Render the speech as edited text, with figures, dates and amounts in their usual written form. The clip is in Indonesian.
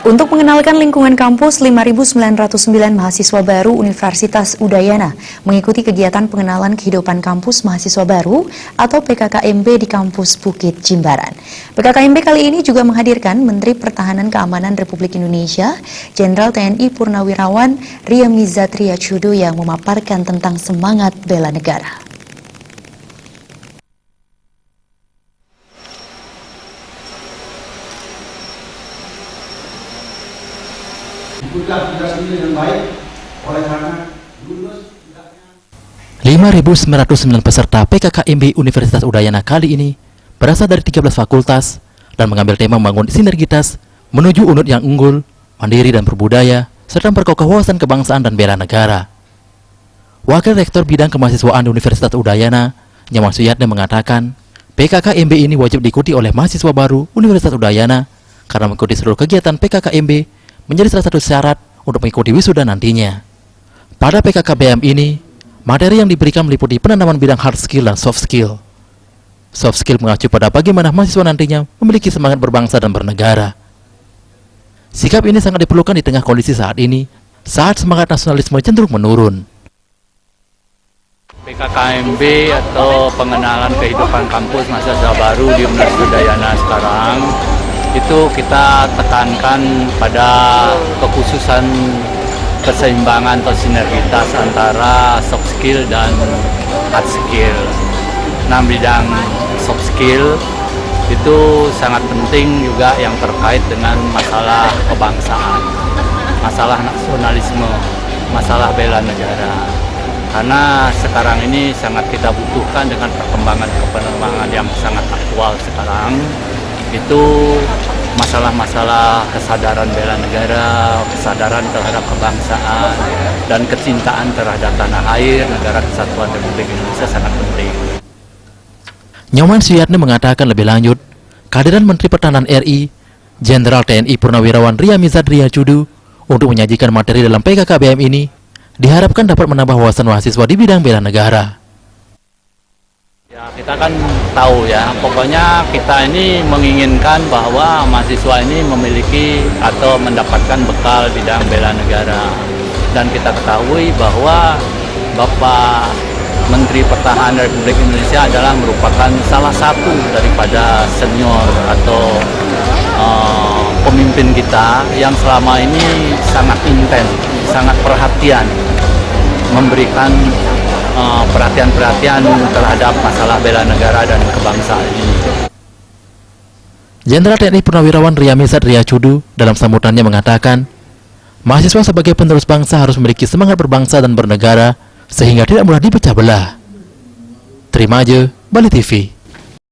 Untuk mengenalkan lingkungan kampus, 5.909 mahasiswa baru Universitas Udayana mengikuti kegiatan pengenalan kehidupan kampus mahasiswa baru atau PKKMB di kampus Bukit Jimbaran. PKKMB kali ini juga menghadirkan Menteri Pertahanan Keamanan Republik Indonesia, Jenderal TNI Purnawirawan Riyamizat Riyacudu yang memaparkan tentang semangat bela negara. Ikutlah tugas ini dengan baik, oleh karena lulus 5.909 peserta PKKMB Universitas Udayana kali ini berasal dari 13 fakultas dan mengambil tema membangun sinergitas menuju unut yang unggul, mandiri dan berbudaya, serta memperkokoh wawasan kebangsaan dan bela negara. Wakil Rektor Bidang Kemahasiswaan Universitas Udayana, Nyaman Suyatne mengatakan, PKKMB ini wajib diikuti oleh mahasiswa baru Universitas Udayana karena mengikuti seluruh kegiatan PKKMB menjadi salah satu syarat untuk mengikuti wisuda nantinya. Pada PKKBM ini, materi yang diberikan meliputi penanaman bidang hard skill dan soft skill. Soft skill mengacu pada bagaimana mahasiswa nantinya memiliki semangat berbangsa dan bernegara. Sikap ini sangat diperlukan di tengah kondisi saat ini, saat semangat nasionalisme cenderung menurun. PKKMB atau pengenalan kehidupan kampus mahasiswa baru di Universitas Udayana sekarang itu kita tekankan pada kekhususan keseimbangan atau sinergitas antara soft skill dan hard skill. Nah, bidang soft skill itu sangat penting juga yang terkait dengan masalah kebangsaan, masalah nasionalisme, masalah bela negara. Karena sekarang ini sangat kita butuhkan dengan perkembangan yang sangat aktual sekarang. Itu masalah-masalah kesadaran bela negara, kesadaran terhadap kebangsaan, dan kecintaan terhadap tanah air, negara kesatuan Republik Indonesia sangat penting. Nyoman Suyatne mengatakan lebih lanjut, kehadiran Menteri Pertahanan RI, Jenderal TNI Purnawirawan Riyamizat Riyacudu untuk menyajikan materi dalam PKKBM ini diharapkan dapat menambah wawasan mahasiswa di bidang bela negara. Ya, kita kan tahu ya, pokoknya kita ini menginginkan bahwa mahasiswa ini memiliki atau mendapatkan bekal bidang bela negara. Dan kita ketahui bahwa Bapak Menteri Pertahanan Republik Indonesia adalah merupakan salah satu daripada senior atau pemimpin kita yang selama ini sangat intens, sangat perhatian, memberikan perhatian-perhatian terhadap masalah bela negara dan kebangsaan ini. Jenderal TNI Purnawirawan Riyamizat Riyacudu dalam sambutannya mengatakan, mahasiswa sebagai penerus bangsa harus memiliki semangat berbangsa dan bernegara sehingga tidak mudah dipecah belah. Terima aja, Bali TV.